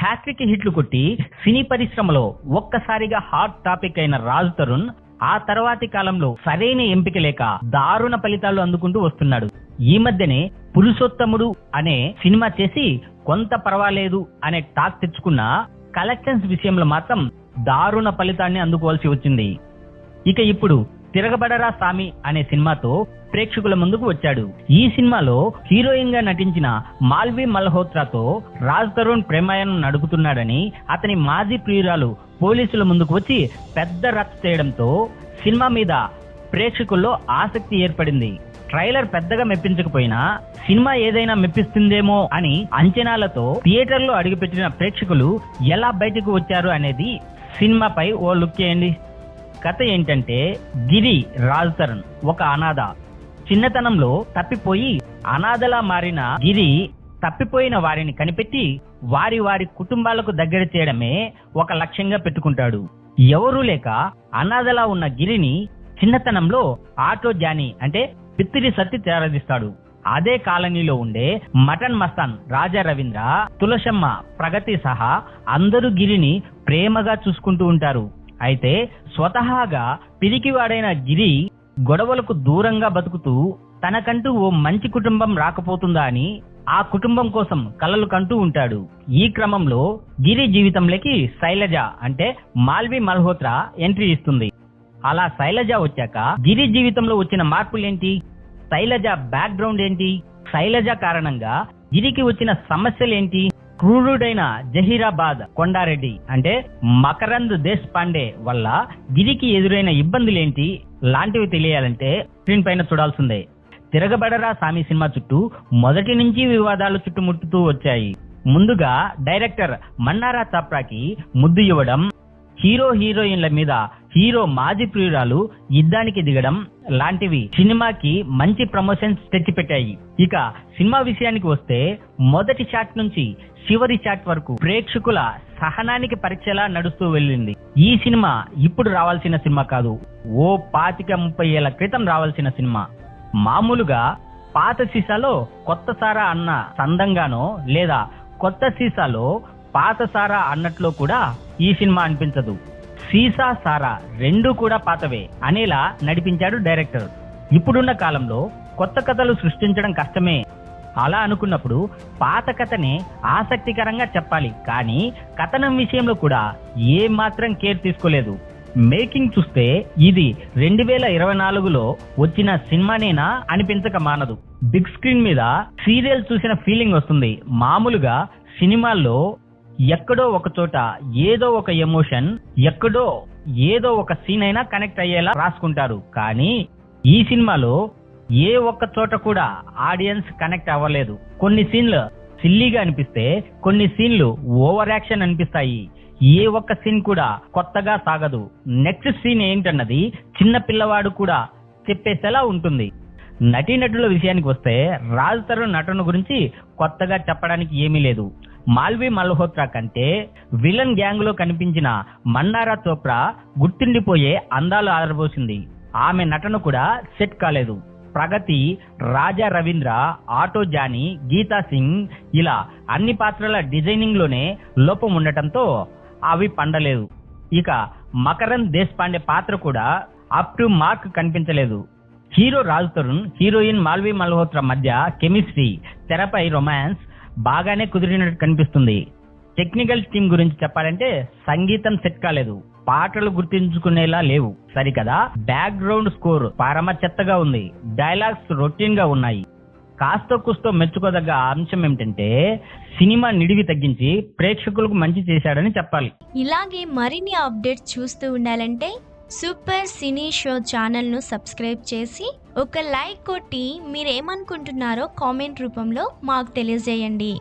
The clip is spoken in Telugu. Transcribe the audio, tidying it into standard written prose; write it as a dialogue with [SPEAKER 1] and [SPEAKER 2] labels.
[SPEAKER 1] హ్యాట్రిక్ హిట్లు కొట్టి సినీ పరిశ్రమలో ఒక్కసారిగా హాట్ టాపిక్ అయిన రాజ్ తరుణ్ ఆ తర్వాతి కాలంలో సరైన ఎంపిక లేక దారుణ ఫలితాలు అందుకుంటూ వస్తున్నాడు. ఈ మధ్యనే పురుషోత్తముడు అనే సినిమా చేసి కొంత పర్వాలేదు అనే టాక్ తెచ్చుకున్న కలెక్షన్స్ విషయంలో మాత్రం దారుణ ఫలితాన్ని అందుకోవాల్సి వచ్చింది. ఇక ఇప్పుడు తిరగబడరా సామి అనే సినిమాతో ప్రేక్షకుల ముందుకు వచ్చాడు. ఈ సినిమాలో హీరోయిన్ గా నటించిన మాల్వి మల్హోత్రాతో రాజ్ తరుణ్ ప్రేమాయణం నడుపుతున్నాడని అతని మాజీ ప్రియురాలు పోలీసుల ముందుకు వచ్చి పెద్ద రచ్చ చేయడంతో సినిమా మీద ప్రేక్షకుల్లో ఆసక్తి ఏర్పడింది. ట్రైలర్ పెద్దగా మెప్పించకపోయినా సినిమా ఏదైనా మెప్పిస్తుందేమో అని అంచనాలతో థియేటర్లో అడుగుపెట్టిన ప్రేక్షకులు ఎలా బయటకు వచ్చారు అనేది సినిమాపై ఓ లుక్ చేయండి. కథ ఏంటంటే, గిరి రాజ్ తరుణ్ ఒక అనాథ. చిన్నతనంలో తప్పిపోయి అనాథలా మారిన గిరి తప్పిపోయిన వారిని కనిపెట్టి వారి వారి కుటుంబాలకు దగ్గర చేయడమే ఒక లక్ష్యంగా పెట్టుకుంటాడు. ఎవరూ లేక అనాథలా ఉన్న గిరిని చిన్నతనంలో ఆటో జానీ అంటే పిత్తిరి సత్తి తెరదిస్తాడు. అదే కాలనీలో ఉండే మటన్ మస్తాన్, రాజా రవీంద్ర, తులసమ్మ, ప్రగతి సహా అందరూ గిరిని ప్రేమగా చూసుకుంటూ ఉంటారు. అయితే స్వతహాగా పిరికివాడైన గిరి గొడవలకు దూరంగా బతుకుతూ తనకంటూ ఓ మంచి కుటుంబం రాకపోతుందా అని ఆ కుటుంబం కోసం కలలు కంటూ ఉంటాడు. ఈ క్రమంలో గిరి జీవితంలోకి శైలజ అంటే మాల్వి మల్హోత్రా ఎంట్రీ ఇస్తుంది. అలా శైలజ వచ్చాక గిరి జీవితంలో వచ్చిన మార్పులేంటి, శైలజ బ్యాక్ గ్రౌండ్ ఏంటి, శైలజ కారణంగా గిరికి వచ్చిన సమస్యలేంటి, క్రూరుడైన జహీరాబాద్ కొండారెడ్డి అంటే మకరంద్ దేశ్ పాండే వల్ల గిరికి ఎదురైన ఇబ్బందులేంటి లాంటివి తెలియాలంటే స్క్రీన్ పైన చూడాల్సిందే. తిరగబడరా సామి సినిమా చుట్టూ మొదటి నుంచి వివాదాలు చుట్టుముట్టుతూ వచ్చాయి. ముందుగా డైరెక్టర్ మన్నారా చాప్రాకి ముద్దు ఇవ్వడం, హీరో హీరోయిన్ల మీద హీరో మాజీ ప్రియురాలు యుద్ధానికి దిగడం లాంటివి సినిమాకి మంచి ప్రమోషన్స్ తెచ్చిపెట్టాయి. ఇక సినిమా విషయానికి వస్తే మొదటి షాట్ నుంచి చివరి షాట్ వరకు ప్రేక్షకుల సహనానికి పరీక్షలా నడుస్తూ వెళ్ళింది. ఈ సినిమా ఇప్పుడు రావాల్సిన సినిమా కాదు, ఓ 25-30 ఏళ్ల క్రితం రావాల్సిన సినిమా. మామూలుగా పాత సీసాలో కొత్త సారా అన్న సందంగానో లేదా కొత్త సీసాలో పాత సారా అన్నట్లో కూడా ఈ సినిమా అనిపించదు. సీసా సారా రెండూ కూడా పాతవే అనేలా నడిపించాడు డైరెక్టర్. ఇప్పుడున్న కాలంలో కొత్త కథలు సృష్టించడం కష్టమే. అలా అనుకున్నప్పుడు పాత కథనే ఆసక్తికరంగా చెప్పాలి, కానీ కథనం విషయంలో కూడా ఏ మాత్రం కేర్ తీసుకోలేదు. మేకింగ్ చూస్తే ఇది 2024లో వచ్చిన సినిమానేనా అనిపించక మానదు. బిగ్ స్క్రీన్ మీద సీరియల్ చూసిన ఫీలింగ్ వస్తుంది. మామూలుగా సినిమాల్లో ఎక్కడో ఒక చోట ఏదో ఒక ఎమోషన్, ఎక్కడో ఏదో ఒక సీన్ అయినా కనెక్ట్ అయ్యేలా రాసుకుంటారు. కానీ ఈ సినిమాలో ఏ ఒక్క చోట కూడా ఆడియన్స్ కనెక్ట్ అవ్వలేదు. కొన్ని సీన్లు సిల్లీగా అనిపిస్తే కొన్ని సీన్లు ఓవర్ యాక్షన్ అనిపిస్తాయి. ఏ ఒక్క సీన్ కూడా కొత్తగా సాగదు. నెక్స్ట్ సీన్ ఏంటన్నది చిన్న పిల్లవాడు కూడా చెప్పేసేలా ఉంటుంది. నటీనటుల విషయానికి వస్తే రాజ్ తరుణ్ నటన గురించి కొత్తగా చెప్పడానికి ఏమీ లేదు. మాల్వి మల్హోత్రా కంటే విలన్ గ్యాంగ్ లో కనిపించిన మన్నారా చోప్రా గుర్తుండిపోయే అందాలు ఆదరబోసింది. ఆమె నటన కూడా సెట్ కాలేదు. ప్రగతి, రాజా రవీంద్ర, ఆటో జానీ, గీతా సింగ్ ఇలా అన్ని పాత్రల డిజైనింగ్ లోనే లోపం ఉండటంతో అవి పండలేదు. ఇక మకరంద్ దేశ్ పాండే పాత్ర కూడా అప్ టు మార్క్ కనిపించలేదు. హీరో రాజ్ తరుణ్, హీరోయిన్ మాల్వి మల్హోత్రా మధ్య కెమిస్ట్రీ, తెరపై రొమాన్స్ బాగానే కుదిరినట్టు కనిపిస్తుంది. టెక్నికల్ టీమ్ గురించి చెప్పాలంటే సంగీతం సెట్ కాలేదు, పాటలు గుర్తించుకునేలా లేవు సరికదా. బ్యాక్ గ్రౌండ్ స్కోర్ పరమ చెత్తగా ఉంది. డైలాగ్స్ రొటీన్ గా ఉన్నాయి. కాస్తో కుస్తో మెచ్చుకోదగ్గ అంశం ఏమిటంటే సినిమా నిడివి తగ్గించి ప్రేక్షకులకు మంచి చేశాడని చెప్పాలి.
[SPEAKER 2] ఇలాగే మరిన్ని అప్డేట్స్ చూస్తూ ఉండాలంటే సూపర్ సినీ షో ఛానల్ను సబ్స్క్రైబ్ చేసి ఒక లైక్ కొట్టి మీరేమనుకుంటున్నారో కామెంట్ రూపంలో మాకు తెలియజేయండి.